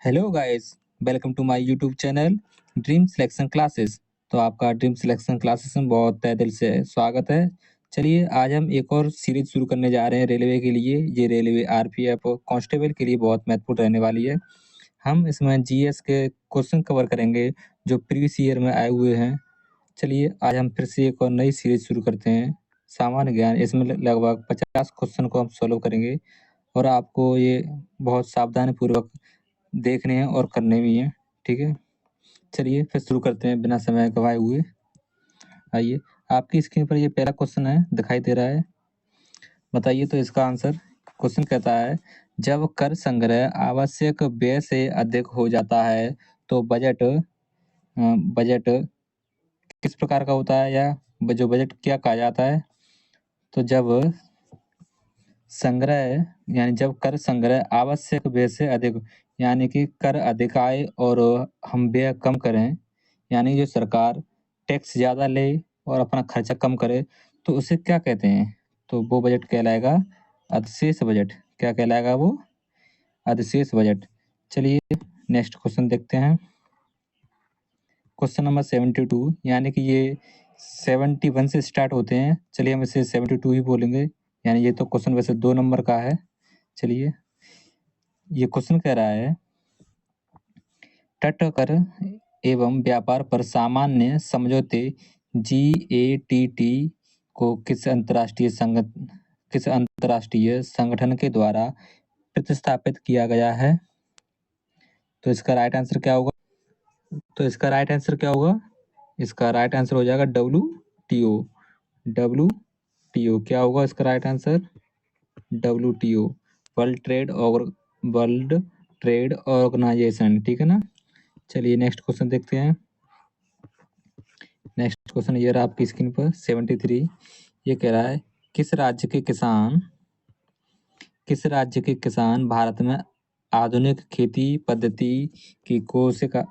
Hello guys, welcome to my YouTube channel dream selection classes. तो आपका dream selection classes में बहुत तहे दिल से स्वागत है। चलिए आज हम एक और सीरीज शुरू करने जा रहे हैं रेलवे के लिए। ये रेलवे आरपीएफ कांस्टेबल के लिए बहुत महत्वपूर्ण रहने वाली है। हम इसमें जीएस के क्वेश्चन कवर करेंगे जो प्रीवियस ईयर में आए हुए हैं। चलिए आज हम फिर से एक और नई सीरीज शुरू करते हैं, सामान्य ज्ञान। इसमें लगभग 50 क्वेश्चन को हम सॉल्व करेंगे और आपको ये बहुत सावधानी पूर्वक देखने हैं और करने भी हैं। ठीक है, चलिए फिर शुरू करते हैं बिना समय गवाए हुए। आइए, आपकी स्क्रीन पर ये पहला क्वेश्चन है, दिखाई दे रहा है। बताइए तो इसका आंसर। क्वेश्चन कहता है, जब कर संग्रह आवश्यक व्यय से अधिक हो जाता है तो बजट किस प्रकार का होता है, या जो बजट क्या कहा जाता है। तो जब संग्रह यानी जब कर संग्रह आवश्यक व्यय से अधिक, यानी कि कर अधिक आए और हम व्यय कम करें, यानी जो सरकार टैक्स ज़्यादा ले और अपना खर्चा कम करे, तो उसे क्या कहते हैं। तो वो बजट कहलाएगा अधिशेष बजट। क्या कहलाएगा वो? अधिशेष बजट। चलिए नेक्स्ट क्वेश्चन देखते हैं। क्वेश्चन नंबर 72, यानी कि ये 71 से स्टार्ट होते हैं। चलिए हम इसे 72 ही बोलेंगे, यानी ये तो क्वेश्चन वैसे 2 नंबर का है। चलिए ये क्वेश्चन कह रहा है, तट कर एवं व्यापार पर सामान्य समझौते जीएटीटी को किस अंतर्राष्ट्रीय संगठन के द्वारा प्रतिस्थापित किया गया है। तो इसका राइट आंसर क्या होगा? इसका राइट आंसर हो जाएगा WTO। WTO क्या होगा इसका right answer? WTO, world trade organisation. ठीक है ना। चलिए नेक्स्ट क्वेश्चन देखते हैं। नेक्स्ट क्वेश्चन ये रहा आपकी स्क्रीन पर 73। ये कह रहा है, किस राज्य के किसान भारत में आधुनिक खेती पद्धति की कोशिका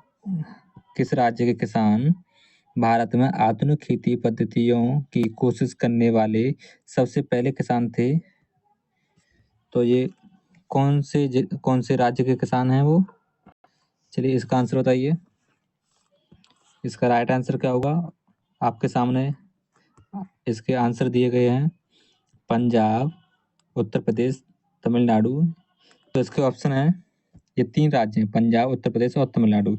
किस राज्य के किसान भारत में आधुनिक खेती पद्धतियों की कोशिश करने वाले सबसे पहले किसान थे। तो ये कौन से राज्य के किसान हैं वो? चलिए इसका आंसर बताइए। इसका राइट आंसर क्या होगा? आपके सामने इसके आंसर दिए गए हैं, पंजाब, उत्तर प्रदेश, तमिलनाडु। तो इसके ऑप्शन है, ये 3 राज्य हैं, पंजाब, उत्तर प्रदेश और तमिलनाडु।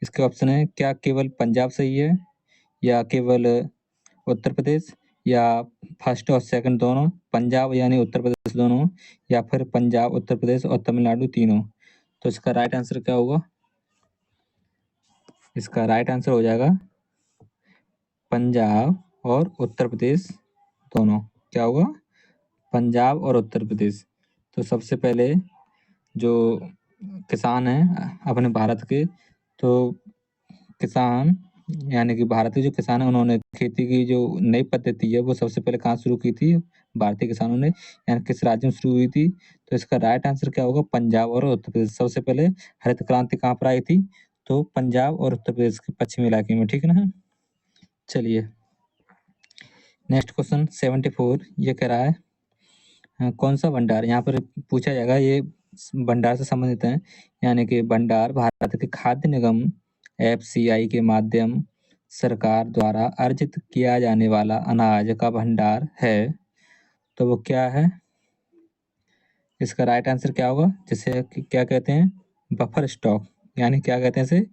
इसके ऑप्शन है, क्या केवल पंजाब सही है, या केवल उत्तर प्रदेश, या फर्स्ट और सेकंड दोनों, पंजाब यानी उत्तर प्रदेश दोनों, या फिर पंजाब, उत्तर प्रदेश और तमिलनाडु तीनों। तो इसका राइट आंसर क्या होगा? इसका राइट आंसर हो जाएगा पंजाब और उत्तर प्रदेश दोनों। क्या होगा? पंजाब और उत्तर प्रदेश। तो सबसे पहले जो किसान हैं अपने भारत के, तो किसान यानी कि भारतीय जो किसान है, उन्होंने खेती की जो नई पद्धति है वो सबसे पहले कहाँ शुरू की थी? भारतीय किसानों ने, यानी किस राज्य में शुरू हुई थी? तो इसका राइट आंसर क्या होगा? पंजाब और उत्तर प्रदेश। सबसे पहले हरित क्रांति कहाँ पर आई थी? तो पंजाब और उत्तर प्रदेश के पश्चिमी इलाके में। ठीक है ना। चलिए नेक्स्ट क्वेश्चन 74। ये कह रहा है, कौन सा भंडार, यहाँ पर पूछा जाएगा, ये भंडार से संबंधित है। यानी कि भंडार भारत के खाद्य निगम FCI के माध्यम सरकार द्वारा अर्जित किया जाने वाला अनाज का भंडार है। तो वो क्या है? इसका राइट आंसर क्या होगा? जिसे क्या कहते हैं? Buffer stock. यानी क्या कहते हैं इसे?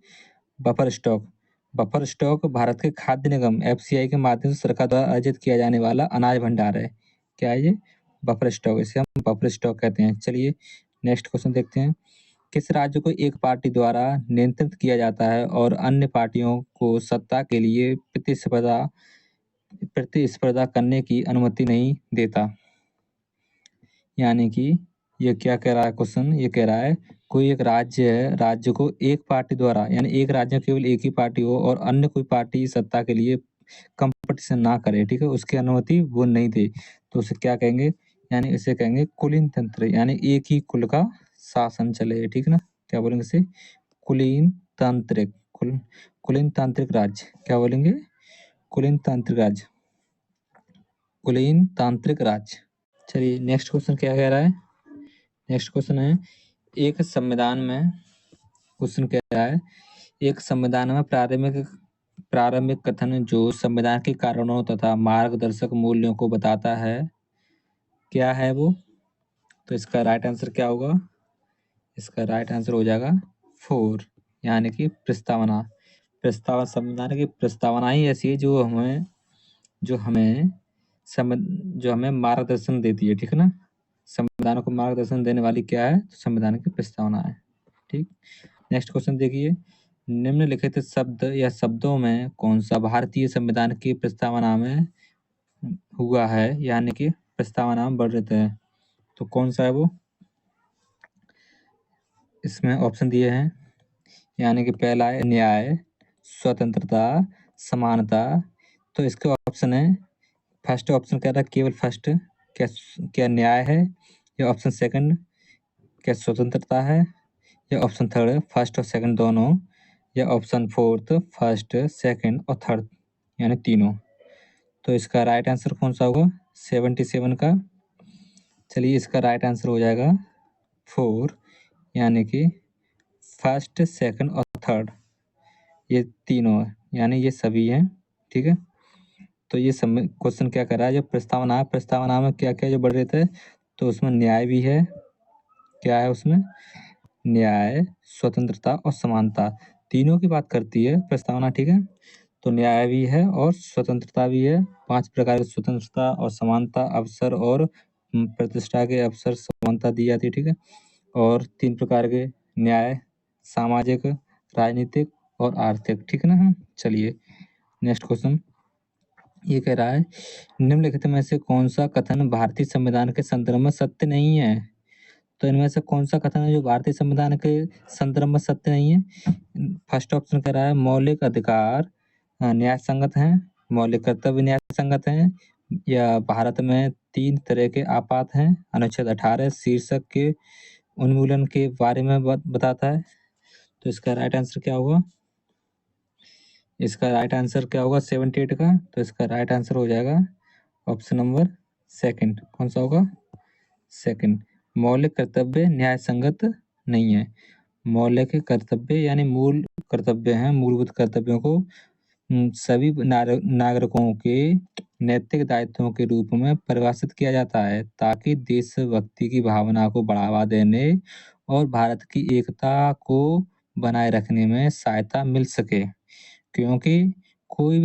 Buffer stock. Buffer stock Bharat के खाद्य निगम FCI के माध्यम से सरकार द्वारा अर्जित किया जाने वाला अनाज भंडार है। क्या है ये? Buffer stock. इसे हम बफर स्टॉक कहते हैं। चलिए नेक्स्ट क्वेश्चन देखते हैं। किस राज्य को एक पार्टी द्वारा नियंत्रित किया जाता है और अन्य पार्टियों को सत्ता के लिए प्रतिस्पर्धा करने की अनुमति नहीं देता? यानी कि ये क्या कह रहा है क्वेश्चन? ये कह रहा है, कोई एक राज्य है, राज्य को एक पार्टी द्वारा, यानी एक राज्य में केवल एक ही पार्टी हो और अन्य कोई पार्टी सत्ता के लिए कंपटीशन ना करे, ठीक है, उसकी अनुमति वो नहीं दे, तो उसे क्या कहेंगे? यानी इसे कहेंगे कुलीन तंत्र, यानी एक ही कुल का शासन चले। ठीक है ना। क्या बोलेंगे इसे? कुलीन तांत्रिक कुलीन तांत्रिक राज्य। क्या बोलेंगे? कुलीन तांत्रिक राज्य। कुलीन तांत्रिक राज्य। चलिए नेक्स्ट क्वेश्चन क्या कह रहा है? नेक्स्ट क्वेश्चन है, एक संविधान में क्वेश्चन क्या है, एक संविधान में प्रारंभिक कथन जो संविधान के कारणों तथा मार्गदर्शक मूल्यों को बताता है, क्या है वो? तो इसका राइट आंसर क्या होगा? इसका राइट आंसर हो जाएगा 4, यानी कि प्रस्तावना। प्रस्तावना, संविधान की प्रस्तावना ही ऐसी है जो हमें मार्गदर्शन देती है, ठीक है ना। संविधान को मार्गदर्शन देने वाली क्या है? तो संविधान की प्रस्तावना है, ठीक। नेक्स्ट क्वेश्चन देखिए, निम्नलिखित शब्द या शब्दों में कौन सा भारतीय संविधान की प्रस्तावना में हुआ है, यानी कि प्रस्तावना में वर्णित है? तो कौन सा है वो? इसमें ऑप्शन दिए हैं, यानी कि पहला है न्याय, स्वतंत्रता, समानता। तो इसके ऑप्शन है, फर्स्ट ऑप्शन कह रहा है केवल फर्स्ट, क्या न्याय है, या ऑप्शन सेकंड क्या स्वतंत्रता है, या ऑप्शन थर्ड फर्स्ट और सेकंड दोनों, या ऑप्शन फोर्थ फर्स्ट सेकंड और थर्ड, यानी तीनों। तो इसका राइट आंसर कौन सा होगा 77 का? चलिए, इसका राइट आंसर हो जाएगा 4, यानी कि फर्स्ट सेकंड और थर्ड, ये तीनों है, यानी ये सभी हैं, ठीक है। तो ये सब क्वेश्चन क्या कर रहा है, जो प्रस्तावना में क्या क्या जो बढ़ रहे थे, तो उसमें न्याय भी है, क्या है उसमें? न्याय, स्वतंत्रता और समानता, तीनों की बात करती है प्रस्तावना, ठीक है। तो न्याय भी है और स्वतंत्रता भी है, 5 प्रकार की स्वतंत्रता और समानता, अवसर और प्रतिष्ठा के अवसर, समानता दी जाती है, ठीक है। और 3 प्रकार के न्याय, सामाजिक, राजनीतिक और आर्थिक, ठीक है ना। चलिए नेक्स्ट क्वेश्चन, ये कह रहा है, निम्नलिखित में से कौन सा कथन भारतीय संविधान के संदर्भ में सत्य नहीं है? तो इनमें से कौन सा कथन है जो भारतीय संविधान के संदर्भ में सत्य नहीं है? फर्स्ट ऑप्शन कह रहा है मौलिक अधिकार न्याय संगत हैं, मौलिक कर्तव्य न्याय संगत हैं, या भारत में 3 तरह के आपात हैं, अनुच्छेद 18 शीर्षक के उन्मूलन के बारे में बताता है। तो इसका राइट आंसर क्या होगा? इसका राइट आंसर क्या होगा 78 का? तो इसका राइट आंसर हो जाएगा ऑप्शन नंबर सेकंड। कौन सा होगा? सेकंड। मौलिक कर्तव्य न्याय संगत नहीं है। मौलिक कर्तव्य यानी मूल कर्तव्य हैं, मूलभूत कर्तव्यों को सभी नागरिकों के नैतिक दायित्वों के रूप में परिभाषित किया जाता है, ताकि देशभक्ति की भावना को बढ़ावा देने और भारत की एकता को बनाए रखने में सहायता मिल सके। क्योंकि कोई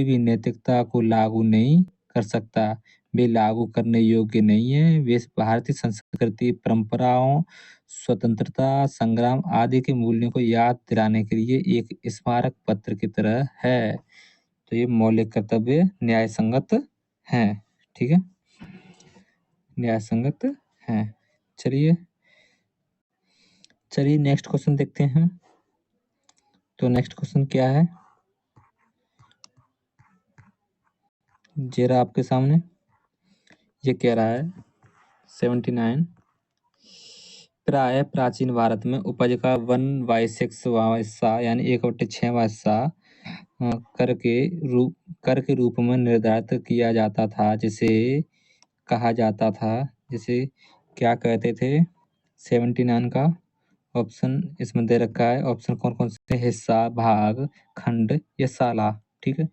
भी नैतिकता को लागू नहीं कर सकता, वे लागू करने योग्य नहीं है, वे भारतीय संस्कृति, परंपराओं, स्वतंत्रता संग्राम आदि के मूल्यों को याद दिलाने के लिए एक स्मारक पत्र की तरह है। तो ये मौलिक कर्तव्य न्याय संगत हैं, ठीक है, न्याय संगत हैं। चलिए नेक्स्ट क्वेश्चन देखते हैं। तो नेक्स्ट क्वेश्चन क्या है, जरा आपके सामने ये कह रहा है 79, प्राय प्राचीन भारत में उपज का 1/6वां हिस्सा यानी 1/6वां हिस्सा कर के रूप में निर्धारित किया जाता था, जिसे कहा जाता था, जिसे क्या कहते थे? 79 का ऑप्शन इसमें दे रखा है, ऑप्शन कौन कौन से? हिस्सा, भाग, खंड या साला, ठीक है।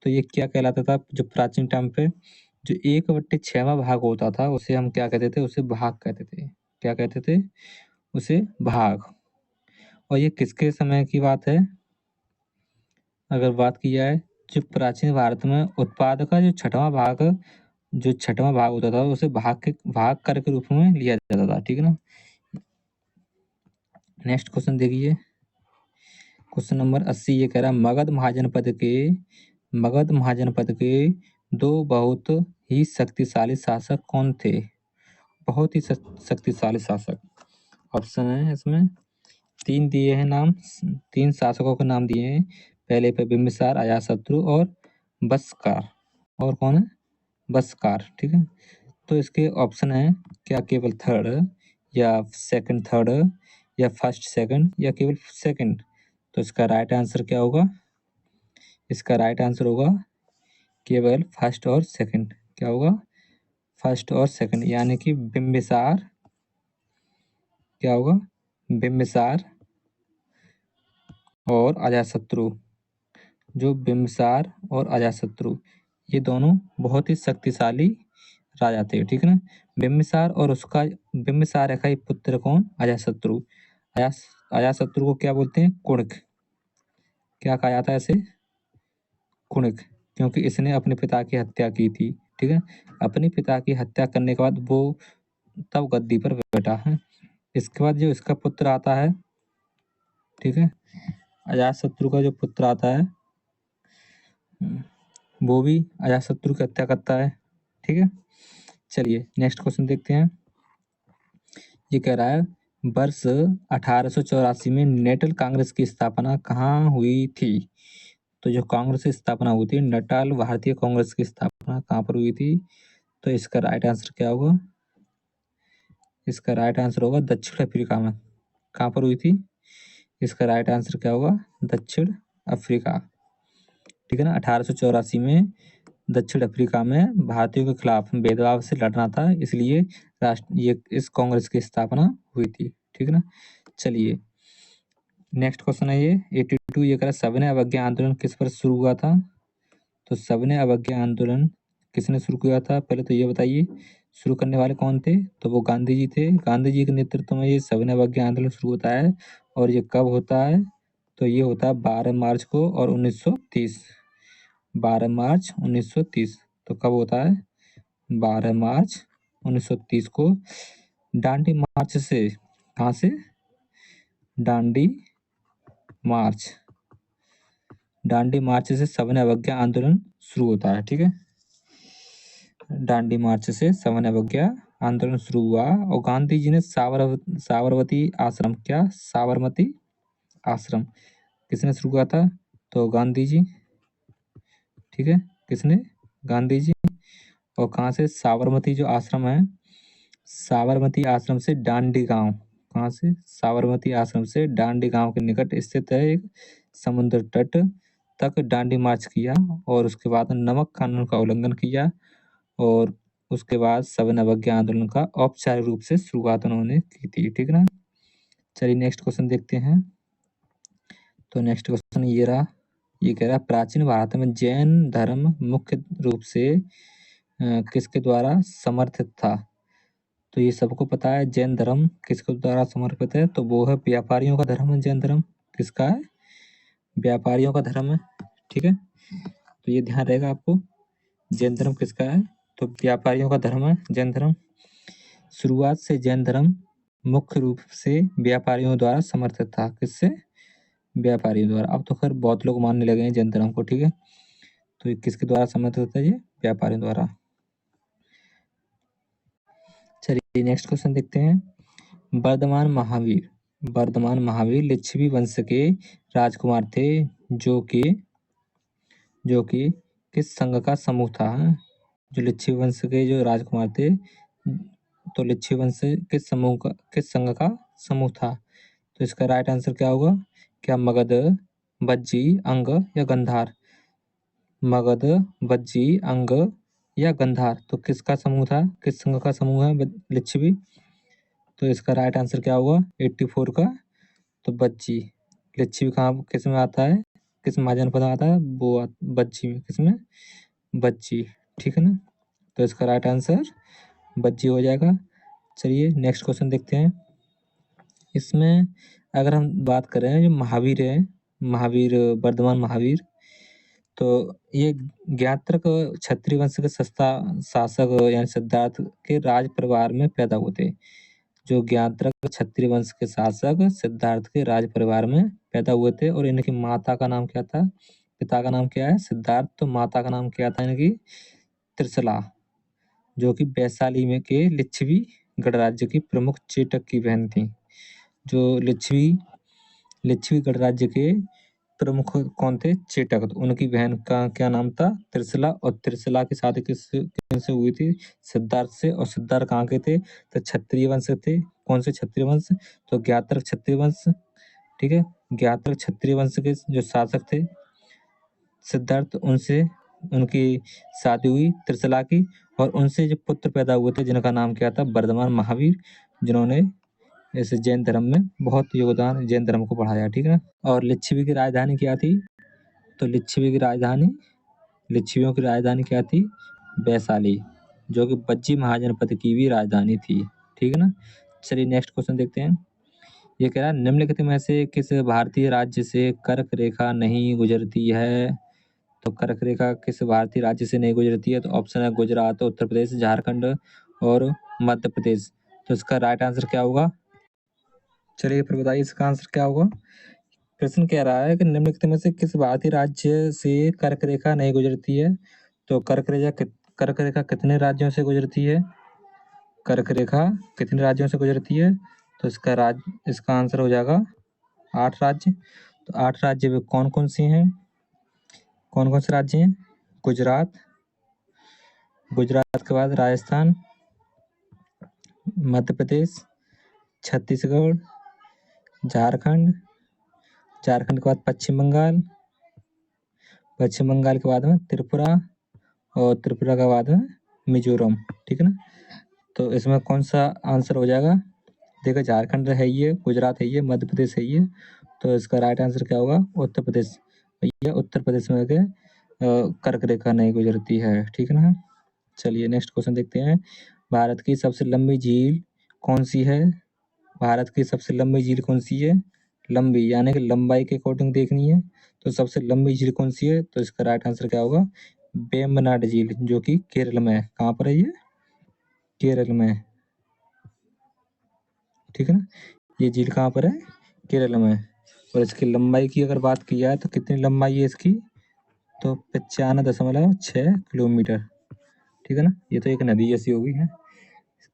तो ये क्या कहलाता था जो प्राचीन टाइम पे जो 1/6वां भाग होता था, उसे हम क्या कहते थे? उसे भाग कहते थे। क्या कहते थे? उसे भाग। और ये किसके समय की बात है? अगर बात की जाए जो प्राचीन भारत में उत्पाद का जो छठवां भाग होता था, उसे भाग कर के रूप में लिया जाता था, ठीक है ना। नेक्स्ट क्वेश्चन देखिए, क्वेश्चन नंबर 80 ये कह रहा है मगध महाजनपद के 2 बहुत ही शक्तिशाली शासक कौन थे? बहुत ही शक्तिशाली शासक। ऑप्शन है इसमें 3 दिए हैं नाम, 3 शासकों के नाम दिए हैं। पहले पे बिंबिसार, अजातशत्रु और बस्कार। और कौन है? बस्कार, ठीक है। तो इसके ऑप्शन है क्या केवल थर्ड, या सेकंड थर्ड, या फर्स्ट सेकंड, या केवल सेकंड? तो इसका राइट आंसर क्या होगा? इसका राइट आंसर होगा केवल फर्स्ट और सेकंड। क्या होगा? फर्स्ट और सेकंड, यानी कि बिंबिसार, क्या होगा? बिंबिसार, और अजातशत्रु, जो बिंबिसार और अजातशत्रु, ये दोनों बहुत ही शक्तिशाली राजा थे, ठीक है ना। बिंबिसार का ही पुत्र कौन, अजातशत्रु। अजातशत्रु को क्या बोलते हैं, कुणिक। क्या कहा जाता है इसे, कुणिक, क्योंकि इसने अपने पिता की हत्या की थी, ठीक है। अपने पिता की हत्या करने के बाद वो तब गद्दी पर बैठा है। इसके बाद जो इसका पुत्र आता है, ठीक है, अजातशत्रु का जो पुत्र आता है वो भी अजातशत्रु की हत्या करता है, ठीक है। चलिए नेक्स्ट क्वेश्चन देखते हैं। ये कह रहा है वर्ष 1884 में नेटल कांग्रेस की स्थापना कहाँ हुई थी। तो जो कांग्रेस की स्थापना हुई थी, नेटाल भारतीय कांग्रेस की स्थापना कहाँ पर हुई थी। तो इसका राइट आंसर क्या होगा, इसका राइट आंसर होगा दक्षिण अफ्रीका में। कहाँ पर हुई थी, इसका राइट आंसर क्या होगा, दक्षिण अफ्रीका, ठीक है ना। 1884 में दक्षिण अफ्रीका में भारतीयों के खिलाफ भेदभाव से लड़ना था, इसलिए ये इस कांग्रेस की स्थापना हुई थी, ठीक है ना। चलिए नेक्स्ट क्वेश्चन है ये 82। ये कह रहा सविनय अवज्ञा आंदोलन किस पर शुरू हुआ था। तो सविनय अवज्ञा आंदोलन किसने शुरू किया था, पहले तो ये बताइए। शुरू करने वाले कौन थे, तो वो गांधी जी थे। गांधी जी के नेतृत्व में ये सविनय अवज्ञा आंदोलन शुरू होता है। और ये कब होता है, तो ये होता है 12 मार्च को और 1930। 12 मार्च 1930। तो कब होता है, 12 मार्च 1930 को डांडी मार्च से, कहाँ से, डांडी मार्च, डांडी मार्च से सविनय अवज्ञा आंदोलन शुरू होता है, ठीक है। डांडी मार्च से सविनय अवज्ञा आंदोलन शुरू हुआ और गांधी जी ने साबरमती आश्रम, क्या, साबरमती आश्रम किसने शुरू किया था, तो गांधी जी, ठीक है, किसने, गांधी जी। और कहाँ से, साबरमती जो आश्रम है, साबरमती आश्रम से डांडी गांव, कहाँ से, साबरमती आश्रम से डांडी गांव के निकट स्थित है एक समुद्र तट तक डांडी मार्च किया और उसके बाद नमक कानून का उल्लंघन किया और उसके बाद सविनय अवज्ञा आंदोलन का औपचारिक रूप से शुरुआत उन्होंने की थी, ठीक है ना। चलिए नेक्स्ट क्वेश्चन देखते हैं। तो नेक्स्ट क्वेश्चन ये रहा, ये कह रहा प्राचीन भारत में जैन धर्म मुख्य रूप से किसके द्वारा समर्थित था। तो ये सबको पता है जैन धर्म किसके द्वारा समर्पित है, तो वो है व्यापारियों का धर्म है। जैन धर्म किसका है, व्यापारियों का धर्म है, ठीक है। तो ये ध्यान रहेगा आपको, जैन धर्म किसका है, तो व्यापारियों का धर्म है जैन धर्म। शुरुआत से जैन धर्म मुख्य रूप से व्यापारियों द्वारा समर्थित था, किससे, व्यापारियों द्वारा। अब तो खैर बहुत लोग मानने लगे हैं जैन धर्म को, ठीक है। तो ये किसके द्वारा समर्थित होता है, ये व्यापारियों द्वारा। चलिए नेक्स्ट क्वेश्चन देखते हैं। वर्धमान महावीर लिच्छवी वंश के राजकुमार थे, जो कि किस संघ का समूह था। जो लिच्छवी वंश के जो राजकुमार थे, तो लिच्छवी वंश किस संघ का समूह था। तो इसका राइट आंसर क्या होगा, क्या मगध, बज्जी, अंग या गंधार। मगध, बज्जी, अंग या गंधार, तो किसका समूह था, किस संघ का समूह है लिच्छवी। तो इसका राइट आंसर क्या होगा 84 का, तो बज्जी। लिच्छवी कहाँ किस में आता है, किस महाजनपद में आता है, वो बज्जी में, किसमें, बज्जी, ठीक है ना। तो इसका राइट आंसर बज्जी हो जाएगा। चलिए नेक्स्ट क्वेश्चन देखते हैं। इसमें अगर हम बात करें जो महावीर है, महावीर, वर्धमान महावीर, तो ये ज्ञात्रक क्षत्रिय वंश के सस्ता शासक यानी सिद्धार्थ के राज परिवार में पैदा हुए थे। जो ज्ञात्रक क्षत्रिय वंश के शासक सिद्धार्थ के राज परिवार में पैदा हुए थे और इनकी माता का नाम क्या था, पिता का नाम क्या है, सिद्धार्थ, तो माता का नाम क्या था इनकी, त्रिशला, जो कि वैशाली में के लिच्छवी गणराज्य की प्रमुख चेटक की बहन थी। जो लिच्छवी गणराज्य के प्रमुख कौन थे, चेटक, तो उनकी बहन का क्या नाम था, त्रिशला। और त्रिशला की शादी किससे हुई थी, सिद्धार्थ से। और सिद्धार्थ कहाँ के थे, तो क्षत्रिय वंश थे। कौन से क्षत्रिय वंश, तो ज्ञात्रक क्षत्रिय वंश, ठीक है। ज्ञात्रक क्षत्रिय वंश के जो शासक थे सिद्धार्थ, उनसे उनकी शादी हुई त्रिशला की और उनसे जो पुत्र पैदा हुए थे जिनका नाम क्या था, वर्धमान महावीर, जिन्होंने ऐसे जैन धर्म में बहुत योगदान जैन धर्म को बढ़ाया, ठीक है। और लिच्छवी की राजधानी क्या थी? तो लिच्छवियों की राजधानी क्या थी? वैशाली, जो कि बज्जी महाजनपद की भी राजधानी थी, ठीक है ना। चलिए नेक्स्ट क्वेश्चन देखते हैं। ये कह रहा है निम्नलिखित में से किस भारतीय राज्य से कर्क रेखा नहीं गुजरती है? तो कर्क रेखा किस भारतीय राज्य से नहीं गुजरती है? तो ऑप्शन है गुजरात, उत्तर प्रदेश, झारखंड और मध्य प्रदेश। तो इसका राइट आंसर क्या होगा? चलिए फिर बताइए इसका आंसर क्या होगा। प्रश्न कह रहा है कि निम्नलिखित में से किस भारतीय राज्य से कर्क रेखा नहीं गुजरती है? तो कर्क रेखा कितने राज्यों से गुजरती है? कर्क रेखा कितने राज्यों से गुजरती है? तो इसका आंसर हो जाएगा 8 राज्य। तो 8 राज्य में कौन कौन से हैं? कौन कौन से राज्य हैं? गुजरात के बाद राजस्थान, मध्य प्रदेश, छत्तीसगढ़, झारखंड के बाद पश्चिम बंगाल के बाद में त्रिपुरा और त्रिपुरा के बाद में मिजोरम, ठीक है ना। तो इसमें कौन सा आंसर हो जाएगा? देखो झारखंड है ये, गुजरात है ये, मध्य प्रदेश है ये। तो इसका राइट आंसर क्या होगा? उत्तर प्रदेश। भैया उत्तर प्रदेश में कर्क रेखा नहीं गुजरती है, ठीक है ना। चलिए नेक्स्ट क्वेश्चन देखते हैं। भारत की सबसे लंबी झील कौन सी है? भारत की सबसे लंबी झील कौन सी है? लंबी यानी कि लंबाई के अकॉर्डिंग देखनी है। तो सबसे लंबी झील कौन सी है? तो इसका राइट आंसर क्या होगा? वेम्बनाड झील, जो कि केरल में है। कहाँ पर है ये? केरल में, ठीक है ना। ये झील कहाँ पर है? केरल में। और इसकी लंबाई की अगर बात की जाए तो कितनी लंबाई है इसकी? तो 95.6 किलोमीटर, ठीक है ना। ये तो एक नदी जैसी होगी है।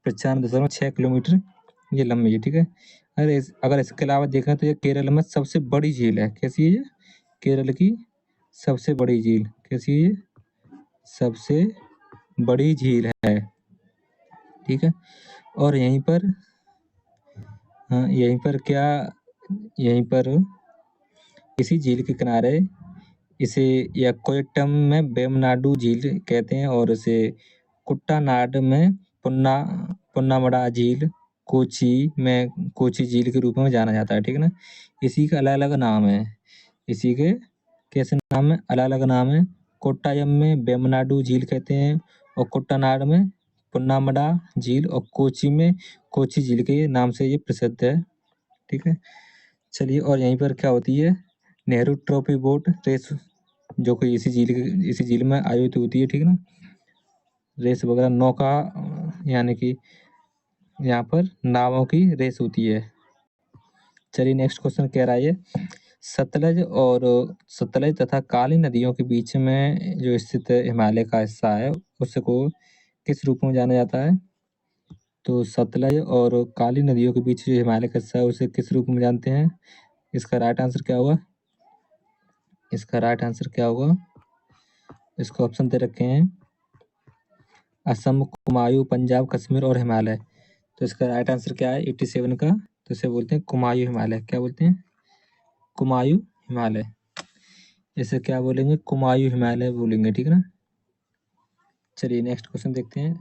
95.6 किलोमीटर ये लंबी है, ठीक है। अगर इसके अलावा देखें तो ये केरल में सबसे बड़ी झील है। कैसी है ये? केरल की सबसे बड़ी झील। कैसी है ये? सबसे बड़ी झील है, ठीक है। और यहीं पर यहीं पर इसी झील के किनारे इसे कोयटम में वेम्बनाडु झील कहते हैं और इसे कुट्टानाड में पुन्नामड़ा झील, कोची झील के रूप में जाना जाता है, ठीक है ना। इसी के अलग अलग नाम है। इसी के कैसे नाम है? अलग अलग नाम है। कोट्टायम में वेम्बनाडु झील कहते हैं और कुट्टानाड में पुन्नामड़ा झील और कोची में कोची झील के नाम से ये प्रसिद्ध है, ठीक है। चलिए और यहीं पर क्या होती है? नेहरू ट्रॉफी बोट रेस, जो कि इसी झील में आयोजित होती है, ठीक है ना। रेस वगैरह नौका यानी कि यहाँ पर नावों की रेस होती है। चलिए नेक्स्ट क्वेश्चन कह रहा है ये सतलज तथा काली नदियों के बीच में जो स्थित हिमालय का हिस्सा है उसको किस रूप में जाना जाता है? तो सतलज और काली नदियों के बीच जो हिमालय का हिस्सा है उसे किस रूप में जानते हैं? इसका राइट आंसर क्या होगा? इसको ऑप्शन दे रखे हैं असम, कुमायूं, पंजाब, कश्मीर और हिमालय। तो इसका राइट आंसर क्या है 87 का? तो इसे बोलते हैं कुमायूं हिमालय। क्या बोलते हैं? कुमायूं हिमालय। इसे क्या बोलेंगे? कुमायूं हिमालय बोलेंगे, ठीक है ना। चलिए नेक्स्ट क्वेश्चन देखते हैं।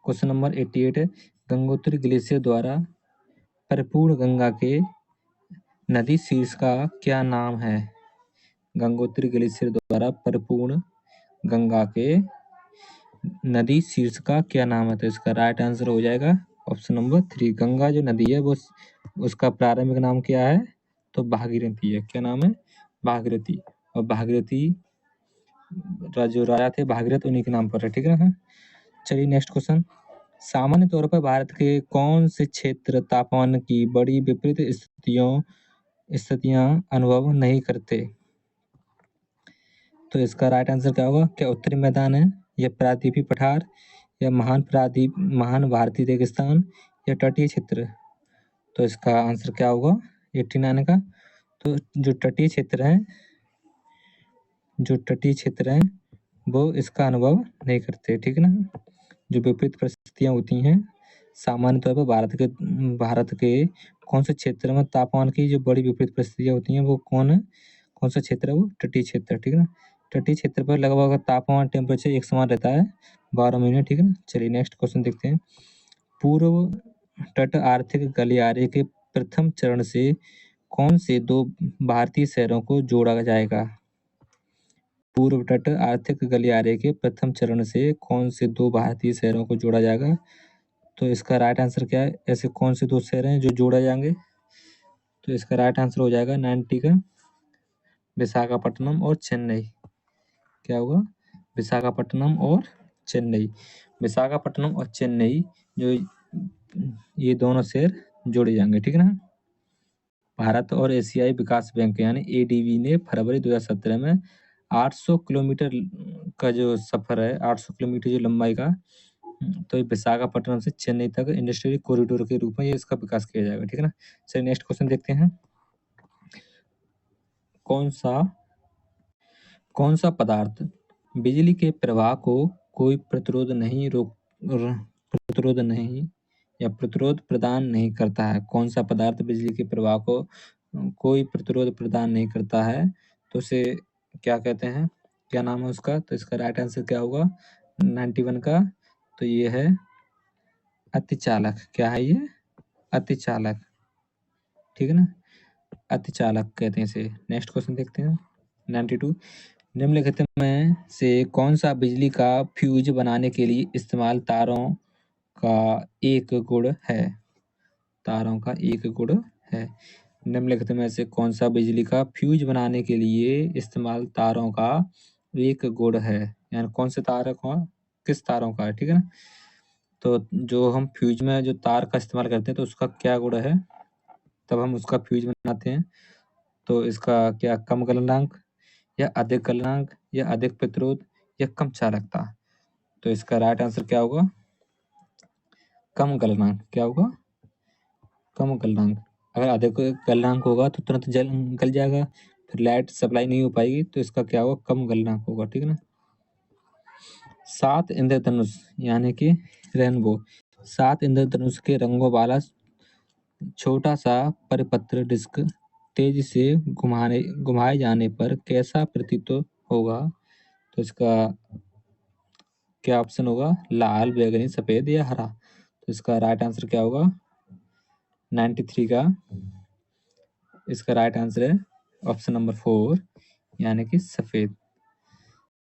क्वेश्चन नंबर 88 है गंगोत्री ग्लेशियर द्वारा परिपूर्ण गंगा के नदी शीर्ष का क्या नाम है? गंगोत्री ग्लेशियर द्वारा परिपूर्ण गंगा के नदी शीर्ष का क्या नाम है? तो इसका राइट आंसर हो जाएगा ऑप्शन नंबर 3। गंगा जो नदी है वो उसका प्रारंभिक नाम क्या है? तो भागीरथी है। क्या नाम है? भागीरथी। और भागीरथी जो राजा थे भागीरथ उन्हीं के नाम पर है, ठीक है ना। चलिए नेक्स्ट क्वेश्चन। सामान्य तौर पर भारत के कौन से क्षेत्र तापमान की बड़ी विपरीत स्थितियां अनुभव नहीं करते? तो इसका राइट आंसर क्या होगा? क्या उत्तरी मैदान है, या प्रायद्वीपीय पठार, या महान भारतीय रेगिस्तान, या तटीय क्षेत्र? तो इसका आंसर क्या होगा 89 का? तो जो तटीय क्षेत्र हैं वो इसका अनुभव नहीं करते, ठीक है ना। जो विपरीत परिस्थितियां होती हैं सामान्य तौर पर भारत के कौन से क्षेत्र में तापमान की जो बड़ी विपरीत परिस्थितियां होती हैं वो कौन सा क्षेत्र है? वो तटीय क्षेत्र, ठीक है ना। तटीय क्षेत्र पर लगभग तापमान टेम्परेचर एक समान रहता है 12 महीने, ठीक है ना। चलिए नेक्स्ट क्वेश्चन देखते हैं। पूर्व तट आर्थिक गलियारे के प्रथम चरण से कौन से 2 भारतीय शहरों को जोड़ा जाएगा? पूर्व तट आर्थिक गलियारे के प्रथम चरण से कौन से 2 भारतीय शहरों को जोड़ा जाएगा? तो इसका राइट आंसर क्या है? ऐसे कौन से 2 शहर हैं जो जोड़े जाएंगे? तो इसका राइट आंसर हो जाएगा 90 का विशाखापट्टनम और चेन्नई। क्या होगा? विशाखापट्टनम और चेन्नई। विशाखापट्टनम और चेन्नई जो ये दोनों शहर जोड़े जाएंगे, ठीक है ना। भारत और एशियाई विकास बैंक यानी एडीबी ने फरवरी 2017 में 800 किलोमीटर का जो सफर है, 800 किलोमीटर जो लंबाई का, तो ये विशाखापट्टनम से चेन्नई तक इंडस्ट्रियल कॉरिडोर के रूप में ये इसका विकास किया जाएगा, ठीक है ना। चलिए नेक्स्ट क्वेश्चन देखते हैं। कौन सा पदार्थ बिजली के प्रवाह को कोई प्रतिरोध प्रदान नहीं करता है? कौन सा पदार्थ बिजली के प्रवाह को कोई प्रतिरोध प्रदान नहीं करता है? तो उसे क्या कहते हैं? क्या नाम है उसका? तो इसका राइट आंसर क्या होगा 91 का? तो ये है अतिचालक। क्या है ये? अतिचालक, ठीक है ना। अतिचालक कहते हैं इसे। नेक्स्ट क्वेश्चन देखते हैं 92। निम्नलिखित में से कौन सा बिजली का फ्यूज बनाने के लिए इस्तेमाल तारों का एक गुण है? तारों का एक गुण है। निम्नलिखित में से कौन सा बिजली का फ्यूज बनाने के लिए इस्तेमाल तारों का एक गुण है? यानी कौन से तार का, किस तारों का है, ठीक है ना। तो जो हम फ्यूज में जो तार का इस्तेमाल करते हैं तो उसका क्या गुण है, तब हम उसका फ्यूज बनाते हैं। तो इसका क्या कम गलनांक या अधिक गलनांक या अधिक प्रतिरोध या कम चालकता? तो इसका राइट आंसर क्या होगा? कम गलनांक। क्या होगा? कम गलनांक। अगर अधिक गलनांक होगा तो तुरंत गल जाएगा, फिर लाइट सप्लाई नहीं हो पाएगी, तो इसका क्या होगा? कम गलनांक होगा, ठीक है ना। 7 इंद्रधनुष यानी कि रेनबो, 7 इंद्रधनुष के रंगों वाला छोटा सा परिपत्र डिस्क तेजी से घुमाए जाने पर कैसा प्रतीत होगा? तो इसका क्या ऑप्शन होगा? लाल, बैंगनी, सफेद या हरा? तो इसका राइट आंसर क्या होगा 93 का? इसका राइट आंसर है ऑप्शन नंबर 4 यानी कि सफेद।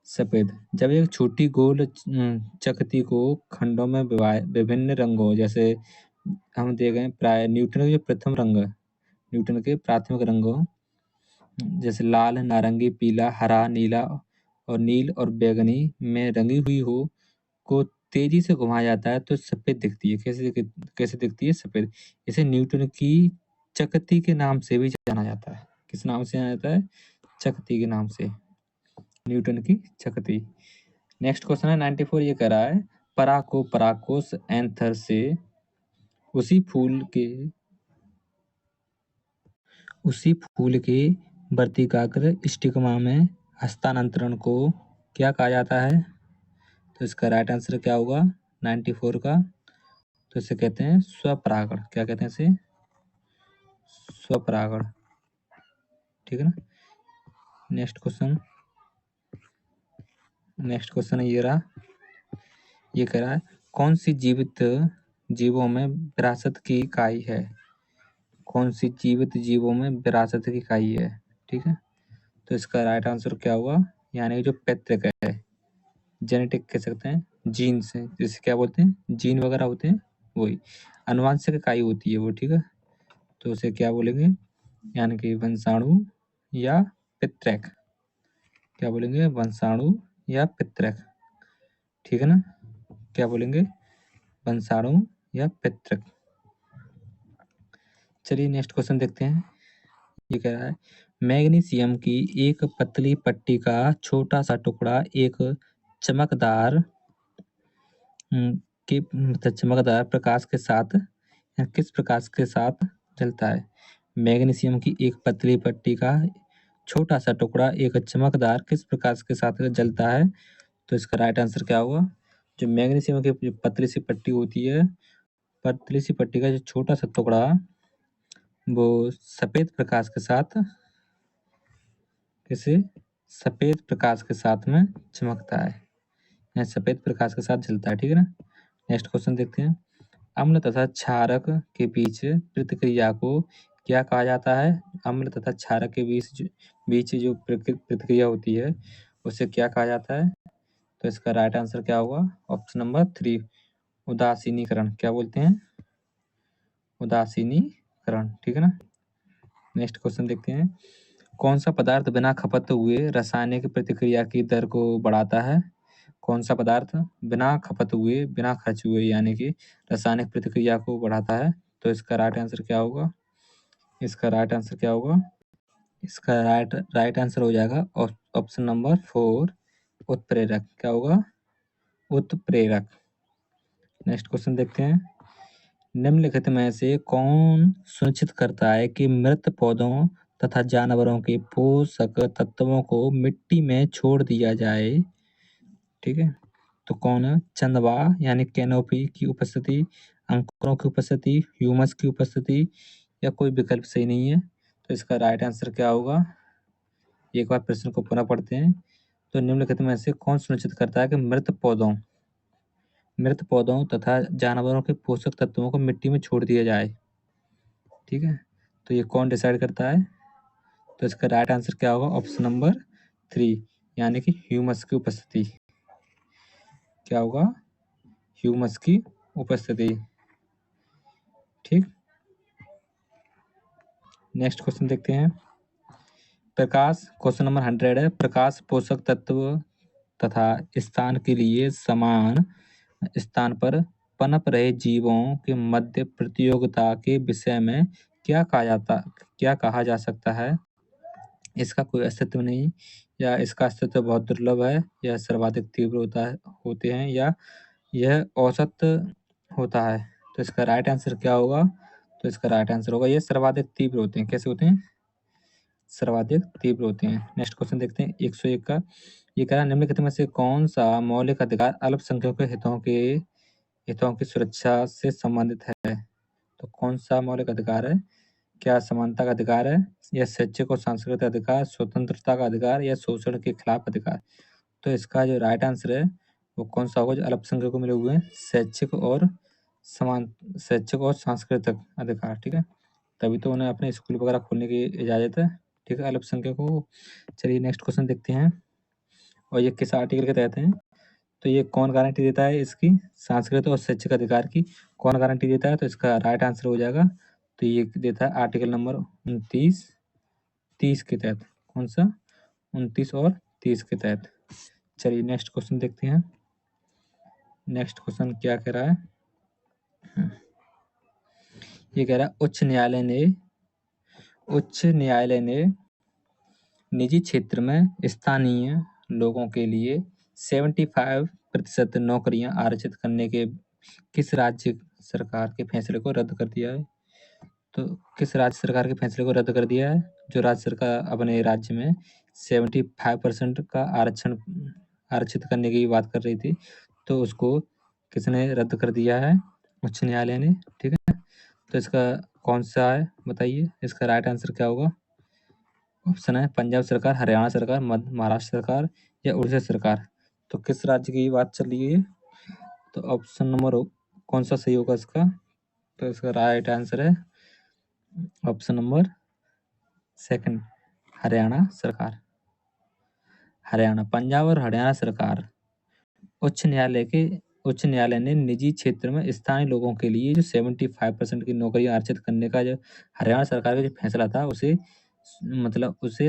सफेद। जब एक छोटी गोल चकती को खंडों में विभिन्न रंगों, जैसे हम देखें प्राय न्यूटन के जो प्रथम रंग है, न्यूटन के प्राथमिक रंगों जैसे लाल, नारंगी, पीला, हरा, नीला और नील और बैंगनी में रंगी हुई हो को तेजी से घुमाया जाता है तो सफेद दिखती है। कैसे दिखती है? सफेद। इसे न्यूटन की चकती के नाम से भी जाना जाता है। किस नाम से जाना जाता है? चकती के नाम से, न्यूटन की चकती। नेक्स्ट क्वेश्चन है 94। ये कह रहा है पराकोस एंथर से उसी फूल के वर्तिकाग्र स्टिग्मा में हस्तांतरण को क्या कहा जाता है? तो इसका राइट आंसर क्या होगा 94 का? तो इसे कहते हैं स्वपरागण। क्या कहते हैं इसे? स्वपरागण, ठीक है ना। नेक्स्ट क्वेश्चन है ये रहा। ये कह रहा है कौन सी जीवित जीवों में विरासत की इकाई है? कौन सी जीवित जीवों में विरासत की इकाई है? ठीक है, तो इसका राइट आंसर क्या होगा? यानी जो पैतृक है, जेनेटिक कह सकते हैं, जीन से, जिसे क्या बोलते हैं, जीन वगैरह होते हैं, वही अनुवांशिक इकाई होती है वो, ठीक है। तो उसे क्या बोलेंगे? यानी कि वंशाणु या पितृक। क्या बोलेंगे? वंशाणु या पितृक, ठीक है ना। क्या बोलेंगे? वंशाणु या पितृक। चलिए नेक्स्ट क्वेश्चन देखते हैं। ये कह रहा है मैग्नीशियम की एक पतली पट्टी का छोटा सा टुकड़ा एक चमकदार चमकदार प्रकाश के साथ या किस प्रकाश के साथ जलता है? मैग्नीशियम की एक पतली पट्टी का छोटा सा टुकड़ा एक चमकदार किस प्रकाश के साथ जलता है? तो इसका राइट आंसर क्या होगा? जो मैग्नीशियम की जो पतली सी पट्टी होती है, पतली सी पट्टी का जो छोटा सा टुकड़ा वो सफेद प्रकाश के साथ, किसी सफेद प्रकाश के साथ में चमकता है या सफेद प्रकाश के साथ जलता है, ठीक है ना। नेक्स्ट क्वेश्चन देखते हैं अम्ल तथा क्षारक के बीच प्रतिक्रिया को क्या कहा जाता है? अम्ल तथा क्षारक के बीच जो प्रतिक्रिया होती है उसे क्या कहा जाता है? तो इसका राइट आंसर क्या होगा? Option number 3, उदासीनीकरण। क्या बोलते हैं? उदासीनीकरण। ठीक है ना। नेक्स्ट क्वेश्चन देखते हैं। कौन सा पदार्थ बिना खपत हुए रासायनिक प्रतिक्रिया की दर को बढ़ाता है? कौन सा पदार्थ बिना खपत हुए, बिना खर्च हुए यानी कि रासायनिक प्रतिक्रिया को बढ़ाता है? तो इसका राइट आंसर क्या होगा? इसका राइट आंसर क्या होगा? इसका राइट आंसर हो जाएगा ऑप्शन नंबर 4, उत्प्रेरक। क्या होगा? उत्प्रेरक। नेक्स्ट क्वेश्चन देखते हैं। निम्नलिखित में से कौन सुनिश्चित करता है कि मृत पौधों तथा जानवरों के पोषक तत्वों को मिट्टी में छोड़ दिया जाए? ठीक है, तो कौन है? चंदवा यानी कैनोपी की उपस्थिति, अंकुरों की उपस्थिति, ह्यूमस की उपस्थिति, या कोई विकल्प सही नहीं है। तो इसका राइट आंसर क्या होगा? एक बार प्रश्न को पुनः पढ़ते हैं। तो निम्नलिखित में से कौन सुनिश्चित करता है कि मृत पौधों तथा जानवरों के पोषक तत्वों को मिट्टी में छोड़ दिया जाए? ठीक है, तो ये कौन डिसाइड करता है? तो इसका राइट आंसर क्या होगा? ऑप्शन नंबर 3 यानी कि ह्यूमस की उपस्थिति। क्या होगा? ह्यूमस की उपस्थिति। ठीक, नेक्स्ट क्वेश्चन देखते हैं। प्रकाश, क्वेश्चन नंबर 100 है। प्रकाश पोषक तत्व तथा स्थान के लिए समान स्थान पर पनप रहे जीवों के मध्य प्रतियोगिता के विषय में क्या कहा जा सकता है? इसका कोई अस्तित्व नहीं, या इसका अस्तित्व बहुत दुर्लभ है, या सर्वाधिक तीव्र होते हैं, या यह औसत होता है? तो इसका राइट आंसर क्या होगा? तो इसका राइट आंसर होगा ये सर्वाधिक तीव्र होते हैं। कैसे होते हैं? सर्वाधिक तीव्र होते हैं। नेक्स्ट क्वेश्चन देखते हैं 101 का। ये कह रहा है निम्नलिखित में से कौन सा मौलिक अधिकार अल्पसंख्यकों के हितों की सुरक्षा से संबंधित है? तो कौन सा मौलिक अधिकार है? क्या समानता का अधिकार है, या शैक्षिक और सांस्कृतिक अधिकार, स्वतंत्रता का अधिकार, या शोषण के खिलाफ अधिकार? तो इसका जो राइट आंसर है वो कौन सा होगा? जो अल्पसंख्यकों को मिले हुए हैं, शैक्षिक और सांस्कृतिक अधिकार। ठीक है, तभी तो उन्हें अपने स्कूल वगैरह खोलने की इजाजत है। ठीक है, अल्पसंख्यकों को। चलिए नेक्स्ट क्वेश्चन देखते हैं, और ये किस आर्टिकल के तहत है? तो ये कौन गारंटी देता है इसकी? सांस्कृतिक और शैक्षिक अधिकार की कौन गारंटी देता है? तो इसका राइट आंसर हो जाएगा, तो ये देता है आर्टिकल नंबर 29-30 के तहत। कौन सा? 29 और 30 के तहत। चलिए नेक्स्ट क्वेश्चन देखते हैं। नेक्स्ट क्वेश्चन क्या कह रहा है? ये कह रहा है उच्च न्यायालय ने निजी क्षेत्र में स्थानीय लोगों के लिए 75% नौकरियां आरक्षित करने के किस राज्य सरकार के फैसले को रद्द कर दिया है? तो किस राज्य सरकार के फैसले को रद्द कर दिया है? जो राज्य सरकार अपने राज्य में 75% का आरक्षित करने की बात कर रही थी, तो उसको किसने रद्द कर दिया है? उच्च न्यायालय ने। ठीक है, तो इसका कौन सा है बताइए? इसका राइट आंसर क्या होगा? ऑप्शन है पंजाब सरकार, हरियाणा सरकार, महाराष्ट्र सरकार, या उड़ीसा सरकार। तो किस राज्य की बात चल रही है? तो ऑप्शन नंबर कौन सा सही होगा इसका? तो इसका राइट आंसर है ऑप्शन नंबर 2, हरियाणा सरकार। हरियाणा, पंजाब और हरियाणा सरकार उच्च न्यायालय ने निजी क्षेत्र में स्थानीय लोगों के लिए जो 75% की नौकरियां आरक्षित करने का जो हरियाणा सरकार का जो फैसला था उसे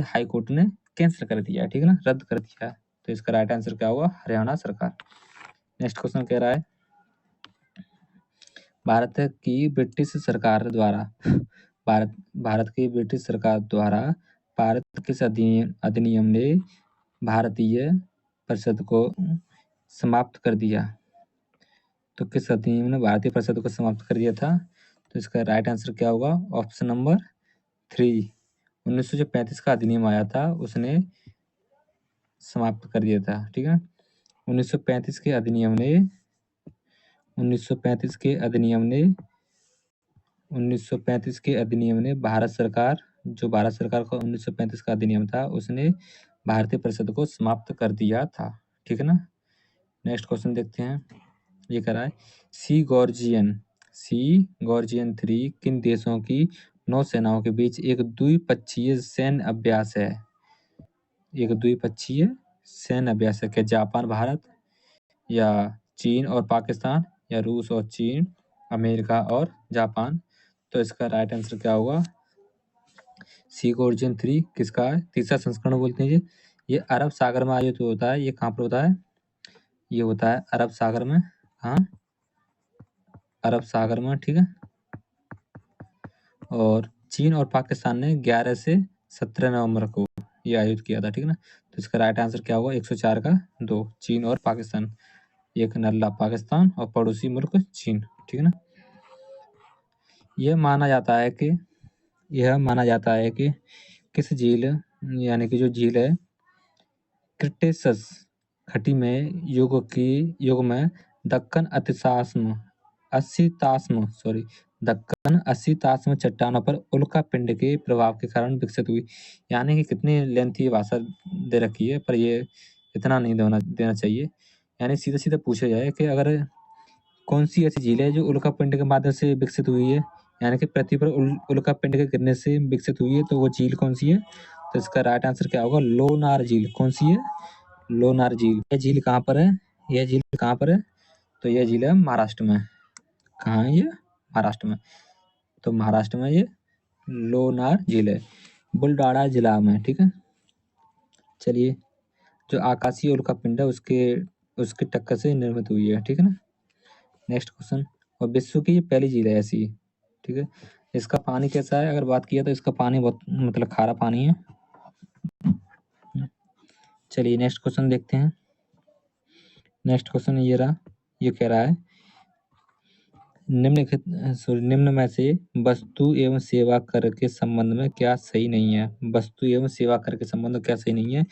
हाई कोर्ट ने कैंसिल कर दिया। ठीक है ना, रद्द कर दिया। तो इसका राइट आंसर क्या होगा? हरियाणा सरकार। नेक्स्ट क्वेश्चन कह रहा है भारत की ब्रिटिश सरकार द्वारा पारित किस अधिनियम ने भारतीय परिषद को समाप्त कर दिया? तो किस अधिनियम ने भारतीय परिषद को समाप्त कर दिया था? तो इसका राइट आंसर क्या होगा? ऑप्शन नंबर 3, 1935 का अधिनियम आया था, उसने समाप्त कर दिया था। ठीक है, 1935 के अधिनियम ने भारत सरकार का 1935 का अधिनियम था, उसने भारतीय परिषद को समाप्त कर दिया था। ठीक है ना। नेक्स्ट क्वेश्चन देखते हैं। ये कह रहा है सी गॉर्जियन 3 किन देशों की नौसेनाओं के बीच एक द्विपक्षीय सैन्य अभ्यास है? एक द्विपक्षीय सैन्य अभ्यास है। क्या जापान भारत, या चीन और पाकिस्तान, या रूस और चीन, अमेरिका और जापान? तो इसका राइट आंसर क्या होगा? सी गॉर्जियन 3 किसका है? तीसरा संस्करण बोलते हैं ये अरब सागर में आयोजित होता है। ये कहाँ पर होता है? ये होता है अरब सागर में। हाँ, अरब सागर में, ठीक है। और चीन और पाकिस्तान ने 11 से 17 नवंबर को ये आयोजित किया था, ठीक है ना। तो इसका राइट आंसर क्या होगा? 104 का 2, चीन और पाकिस्तान। एक नल्ला पाकिस्तान और पड़ोसी मुल्क चीन, ठीक है ना। यह माना जाता है कि किस झील, यानी कि जो झील है क्रिटेशस घटी में युग में दक्कन असितास्म चट्टानों पर उल्का पिंड के प्रभाव के कारण विकसित हुई। यानी कि कितनी लेंथी भाषा दे रखी है, पर ये इतना नहीं देना चाहिए। यानी सीधा सीधा पूछा जाए कि अगर कौन सी ऐसी झील है जो उल्का पिंड के माध्यम से विकसित हुई है, यानी कि पृथ्वी पर उल्का पिंड के गिरने से विकसित हुई है, तो वो झील कौन सी है? तो इसका राइट आंसर क्या होगा? लोनार झील। कौन सी है? लोनार झील। यह झील कहाँ पर है? यह झील कहाँ पर है? तो यह झील है महाराष्ट्र में। कहाँ है ये? महाराष्ट्र में। तो महाराष्ट्र में ये लोनार झील है, बुलढाणा जिला में, ठीक है। चलिए, जो आकाशीय उल्कापिंड है उसके टक्कर से निर्मित हुई है, ठीक है ना। Next question. और विश्व की ये पहली झील है ऐसी, ठीक है। इसका पानी कैसा है? अगर बात किया तो इसका पानी बहुत मतलब खारा पानी है। चलिए नेक्स्ट क्वेश्चन देखते हैं। नेक्स्ट क्वेश्चन ये रहा। ये कह रहा है निम्न में से वस्तु एवं सेवा कर के संबंध में क्या सही नहीं है? वस्तु एवं सेवा कर के संबंध में क्या सही नहीं है?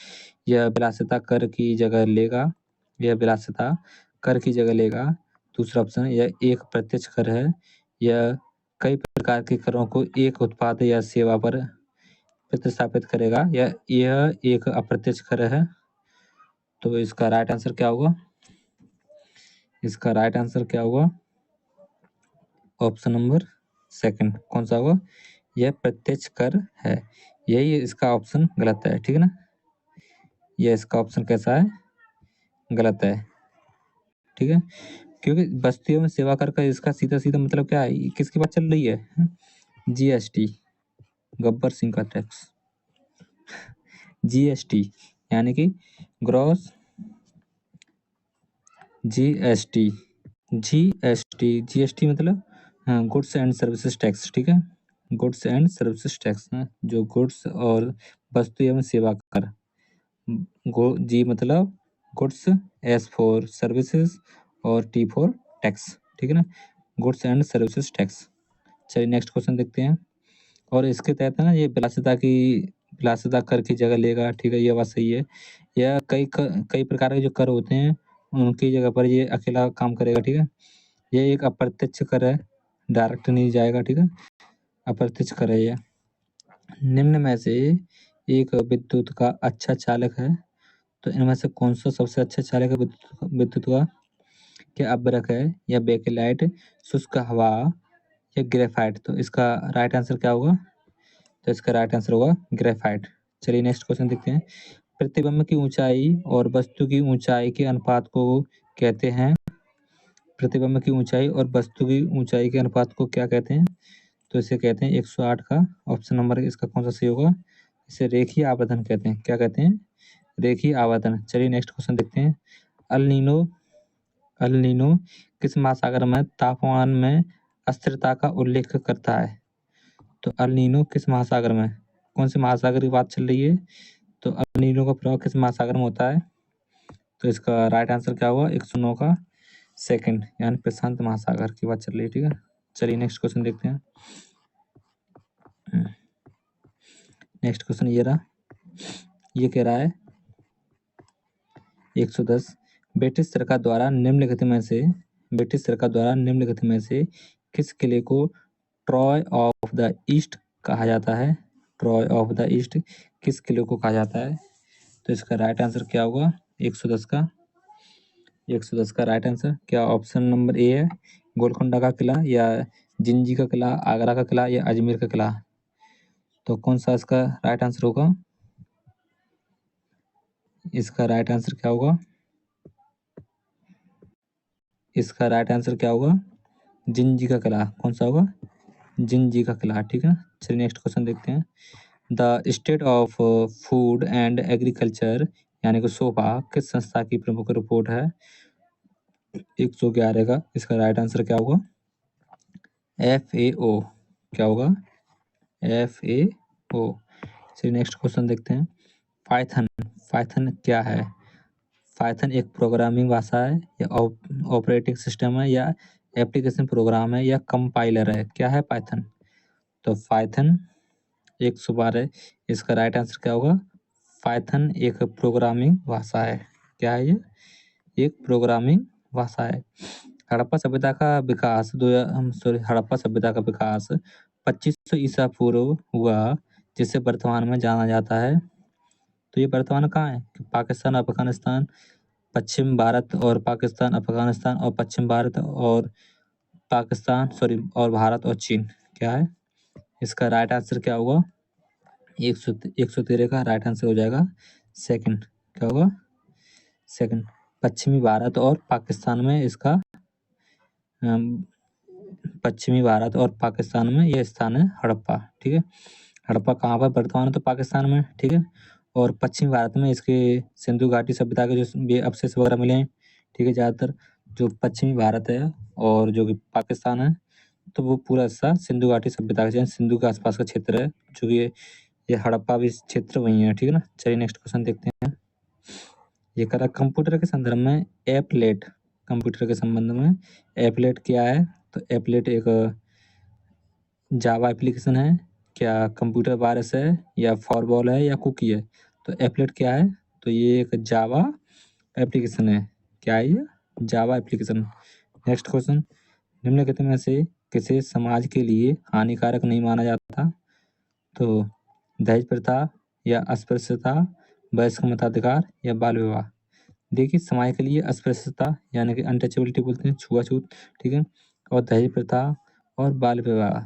यह विलासिता कर की जगह लेगा। यह विलासिता कर की जगह लेगा। दूसरा ऑप्शन, यह एक प्रत्यक्ष कर है। यह कई प्रकार के करों को एक उत्पाद या सेवा पर प्रतिस्थापित करेगा। यह एक अप्रत्यक्ष कर है। तो इसका राइट आंसर क्या होगा? इसका राइट आंसर क्या होगा? Option number second. कौन सा होगा? यह प्रत्यक्ष कर है। यही इसका ऑप्शन गलत है, ठीक है ना। यह इसका ऑप्शन कैसा है? गलत है, ठीक है। क्योंकि वस्तु एवं सेवा कर का इसका सीधा सीधा मतलब क्या है? किसकी बात चल रही है? जीएसटी, गब्बर सिंह का टैक्स। जीएसटी यानी कि ग्रॉस जीएसटी। जीएसटी मतलब गुड्स एंड सर्विसेज टैक्स, ठीक है। गुड्स एंड सर्विसेज टैक्स, जो गुड्स और वस्तु एवं सेवा कर। जी मतलब गुड्स, एस फॉर सर्विसेज और टी फॉर टैक्स, ठीक है ना। Goods and services tax. चलिए नेक्स्ट क्वेश्चन देखते हैं। और इसके तहत है ना, ये विलासिता कर की जगह लेगा, ठीक है। ये बात सही है। यह कई प्रकार के जो कर होते हैं उनकी जगह पर ये अकेला काम करेगा, ठीक है। ये एक अप्रत्यक्ष कर है, डायरेक्ट नहीं जाएगा, ठीक है। अप्रत्यक्ष कर है ये। निम्न में से एक विद्युत का अच्छा चालक है। तो इनमें से कौन सा सबसे अच्छा चालक है विद्युत का? क्या अभ्रक है, या बेकेलाइट, शुष्क हवा, या ग्रेफाइट? तो इसका राइट आंसर क्या होगा? तो इसका राइट आंसर होगा ग्रेफाइट। चलिए नेक्स्ट क्वेश्चन देखते हैं। प्रतिबिंब की ऊंचाई और वस्तु की ऊंचाई के अनुपात को कहते हैं। प्रतिबिंब की ऊंचाई और वस्तु की ऊंचाई के अनुपात को क्या कहते हैं? तो इसे कहते हैं 108 का। ऑप्शन नंबर इसका कौन सा सही होगा? इसे रेखीय आवर्धन कहते हैं। क्या कहते हैं? रेखीय आवर्धन। चलिए नेक्स्ट क्वेश्चन देखते हैं। अल नीनो किस महासागर में तापमान में अस्थिरता का उल्लेख करता है? तो अल नीनो किस महासागर में, कौन से महासागर की बात चल रही है? तो अल नीनो का प्रभाव किस महासागर में होता है? तो इसका राइट आंसर क्या होगा? 109 का सेकंड, यानी प्रशांत महासागर की बात चल रही है, ठीक है। चलिए नेक्स्ट क्वेश्चन देखते हैं। नेक्स्ट क्वेश्चन ये रहा। ये कह रहा है 110 ब्रिटिश सरकार द्वारा निम्नलिखित में से किस किले को ट्रॉय ऑफ द ईस्ट कहा जाता है? ट्रॉय ऑफ द ईस्ट किस किले को कहा जाता है? तो इसका राइट आंसर क्या होगा? 110 का राइट आंसर क्या ऑप्शन नंबर ए है? गोलकुंडा का किला या जिंजी का किला, आगरा का किला या अजमेर का किला? तो कौन सा इसका राइट आंसर होगा? इसका राइट आंसर क्या होगा? इसका राइट आंसर क्या होगा? जिंजी का किला। कौन सा होगा? जिंजी का किला। ठीक है, चलिए नेक्स्ट क्वेश्चन देखते हैं। The state of food and agriculture यानी कि सोफा किस संस्था की प्रमुख रिपोर्ट है? 111 का इसका राइट आंसर क्या होगा? FAO। क्या होगा? FAO। चलिए नेक्स्ट क्वेश्चन देखते हैं। पाइथन पाइथन क्या है? पाइथन एक प्रोग्रामिंग भाषा है या ऑपरेटिंग सिस्टम है या एप्लीकेशन प्रोग्राम है या कंपाइलर है? क्या है पाइथन? तो पाइथन 112, इसका राइट आंसर क्या होगा? पाइथन एक प्रोग्रामिंग भाषा है। क्या है ये? एक प्रोग्रामिंग भाषा है। हड़प्पा सभ्यता का विकास हड़प्पा सभ्यता का विकास 2500 ईसा पूर्व हुआ, जिसे वर्तमान में जाना जाता है। तो ये वर्तमान कहाँ है? पाकिस्तान, अफगानिस्तान, पश्चिम भारत और पाकिस्तान, अफगानिस्तान और पश्चिम भारत और पाकिस्तान और भारत और चीन। क्या है? इसका राइट आंसर क्या होगा? 113 का राइट आंसर हो जाएगा सेकंड। क्या होगा? सेकंड। पश्चिमी भारत और पाकिस्तान में इसका पश्चिमी भारत और पाकिस्तान में ये स्थान है हड़प्पा। ठीक है, हड़प्पा कहाँ पर? वर्तमान तो पाकिस्तान में। ठीक है, और पश्चिमी भारत में इसके सिंधु घाटी सभ्यता के जो ये अवशेष वगैरह मिले हैं। ठीक है, ज़्यादातर जो पश्चिमी भारत है और जो कि पाकिस्तान है, तो वो पूरा हिस्सा सिंधु घाटी सभ्यता का, सिंधु के आसपास का क्षेत्र है, जो कि ये हड़प्पा भी क्षेत्र वही है। ठीक है ना, चलिए नेक्स्ट क्वेश्चन देखते हैं। ये कह रहा कंप्यूटर के संदर्भ में एपलेट, कंप्यूटर के संबंध में एपलेट क्या है? तो एपलेट एक जावा एप्लीकेशन है, क्या कंप्यूटर वायरस है या फॉरबॉल है या कुकी है? तो एपलेट क्या है? तो ये एक जावा एप्लीकेशन है। क्या है ये? Java application. नेक्स्ट क्वेश्चन, निम्नलिखित में से किसे समाज के लिए हानिकारक नहीं माना जाता? तो दहेज प्रथा या अस्पृश्यता, वयस्क मताधिकार या बाल विवाह? देखिए, समाज के लिए अस्पृश्यता यानी कि अनटचेबिलिटी बोलते हैं, छुआछूत। ठीक है, और दहेज प्रथा और बाल विवाह,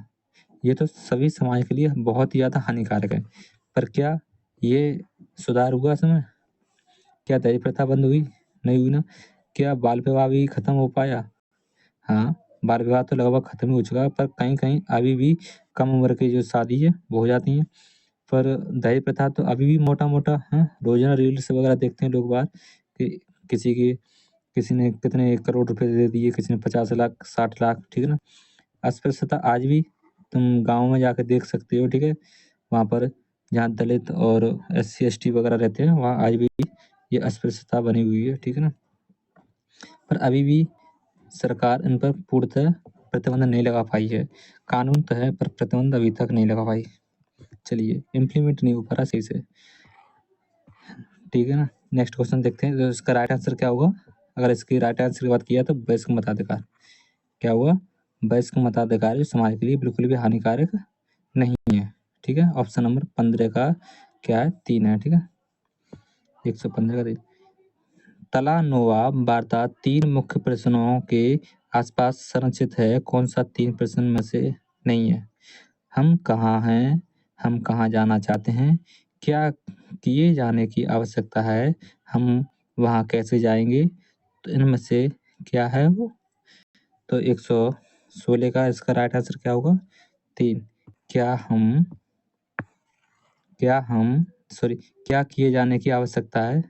ये तो सभी समाज के लिए बहुत ही ज़्यादा हानिकारक है। पर क्या ये सुधार हुआ समय? क्या दहेज प्रथा बंद हुई? नहीं हुई ना। क्या बाल विवाह भी खत्म हो पाया? हाँ, बाल विवाह तो लगभग खत्म ही हो चुका है, पर कहीं कहीं अभी भी कम उम्र की जो शादी है वो हो जाती है। पर दहेज प्रथा तो अभी भी मोटा मोटा है, रोजाना रील्स वगैरह देखते हैं लोग बाहर कि किसी की किसी ने कितने करोड़ रुपए दे दिए, किसी ने 50 लाख 60 लाख। ठीक है ना, अस्पृश्यता आज भी तुम गाँव में जाकर देख सकते हो। ठीक है, वहाँ पर जहाँ दलित और SC ST वगैरह रहते हैं, वहाँ आज भी ये अस्पृश्यता बनी हुई है। ठीक है ना, पर अभी भी सरकार इन पर पूर्णतः प्रतिबंध नहीं लगा पाई है। कानून तो है पर प्रतिबंध अभी तक नहीं लगा पाई। चलिए, इम्प्लीमेंट नहीं हो पा रहा सही से। ठीक है ना, नेक्स्ट क्वेश्चन देखते हैं। तो इसका राइट आंसर क्या होगा? अगर इसकी राइट आंसर की बात किया तो वयस्क मताधिकार। क्या हुआ? वयस्क मताधिकार जो समाज के लिए बिल्कुल भी हानिकारक नहीं है। ठीक है, ऑप्शन नंबर 15 का क्या है? 3 है। ठीक है, 115 का 3। तलानोवा वार्ता 3 मुख्य प्रश्नों के आसपास संरचित है। कौन सा 3 प्रश्न में से नहीं है? हम कहाँ हैं? हम कहाँ जाना चाहते हैं? क्या किए जाने की आवश्यकता है? हम वहाँ कैसे जाएंगे? तो इनमें से क्या है वो? तो 116 का इसका राइट आंसर क्या होगा? 3। क्या हम क्या किए जाने की आवश्यकता है?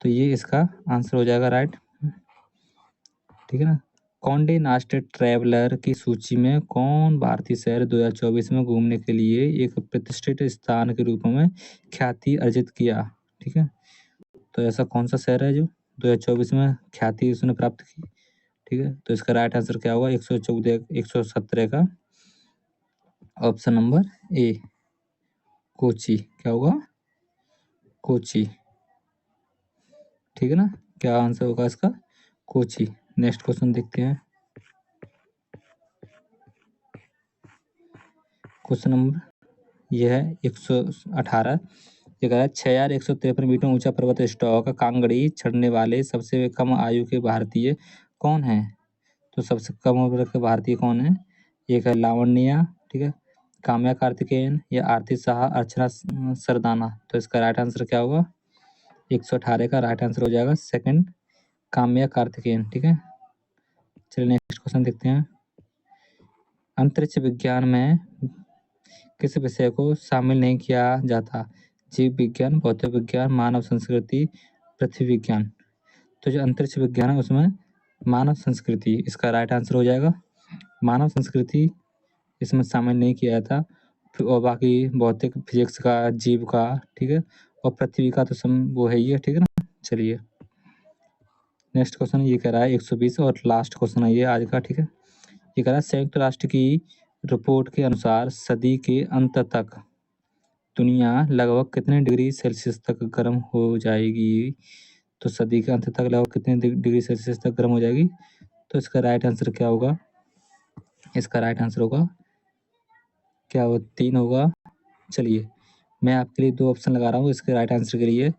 तो ये इसका आंसर हो जाएगा राइट। ठीक है ना, कॉन्डे नास्ट ट्रैवलर की सूची में कौन भारतीय शहर 2024 में घूमने के लिए एक प्रतिष्ठित स्थान के रूप में ख्याति अर्जित किया? ठीक है, तो ऐसा कौन सा शहर है जो 2024 में ख्याति उसने प्राप्त की? ठीक है, तो इसका राइट आंसर क्या होगा? 117 का ऑप्शन नंबर ए, कोची। क्या होगा? कोची। ठीक है ना, क्या आंसर होगा इसका? कोची। नेक्स्ट क्वेश्चन देखते हैं। क्वेश्चन नंबर यह है 118। ये कह रहा है 6153 मीटर ऊंचा पर्वत स्टॉक कांगड़ी चढ़ने वाले सबसे कम आयु के भारतीय कौन है? तो सबसे कम उम्र के भारतीय कौन है? एक है लावण्या, ठीक है, काम्या कार्तिकेयन या आरती साहा, अर्चना सरदाना। तो इसका राइट आंसर क्या होगा? 118 का राइट आंसर हो जाएगा सेकंड, काम्या कार्तिकेयन, ठीक है। चलिए नेक्स्ट क्वेश्चन देखते हैं। अंतरिक्ष विज्ञान में किस विषय को शामिल नहीं किया जाता? जीव विज्ञान, भौतिक विज्ञान, मानव संस्कृति, पृथ्वी विज्ञान। तो जो अंतरिक्ष विज्ञान है उसमें मानव संस्कृति इसका राइट आंसर हो जाएगा। मानव संस्कृति इसमें शामिल नहीं किया जाता, और बाकी भौतिक फिजिक्स का, जीव का, ठीक है, और पृथ्वी का तो वो है ही है, ठीक है ना। चलिए नेक्स्ट क्वेश्चन ये कह रहा है 120 और लास्ट क्वेश्चन है ये आज का, ठीक है। ये कह रहा है संयुक्त राष्ट्र की रिपोर्ट के अनुसार सदी के अंत तक दुनिया लगभग कितने डिग्री सेल्सियस तक गर्म हो जाएगी? तो सदी के अंत तक लगभग कितने डिग्री सेल्सियस तक गर्म हो जाएगी? तो इसका राइट आंसर क्या होगा? इसका राइट आंसर होगा क्या? वो 3 होगा। चलिए मैं आपके लिए 2 ऑप्शन लगा रहा हूँ इसके राइट आंसर के लिए,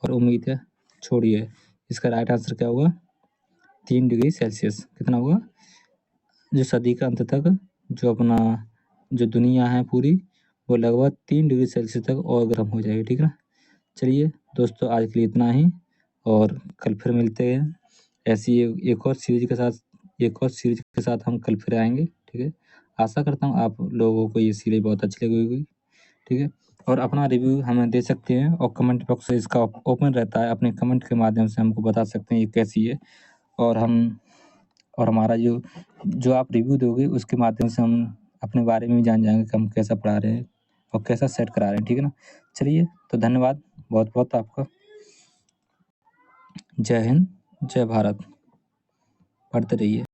और उम्मीद है छोड़िए, इसका राइट आंसर क्या होगा? 3 डिग्री सेल्सियस। कितना होगा? जो सदी का अंत तक जो अपना जो दुनिया है पूरी, वो लगभग 3 डिग्री सेल्सियस तक और गर्म हो जाएगी, ठीक है ना। चलिए दोस्तों आज के लिए इतना ही, और कल फिर मिलते हैं ऐसी एक और सीरीज के साथ हम कल फिर आएंगे, ठीक है। आशा करता हूँ आप लोगों को ये सीरीज बहुत अच्छी लगी होगी, ठीक है। और अपना रिव्यू हमें दे सकते हैं, और कमेंट बॉक्स इसका ओपन रहता है, अपने कमेंट के माध्यम से हमको बता सकते हैं ये कैसी है, और हमारा जो आप रिव्यू दोगे उसके माध्यम से हम अपने बारे में भी जान जाएंगे कि हम कैसा पढ़ा रहे हैं और कैसा सेट करा रहे हैं, ठीक है ना। चलिए तो धन्यवाद बहुत बहुत आपका। जय हिंद, जय भारत, पढ़ते रहिए।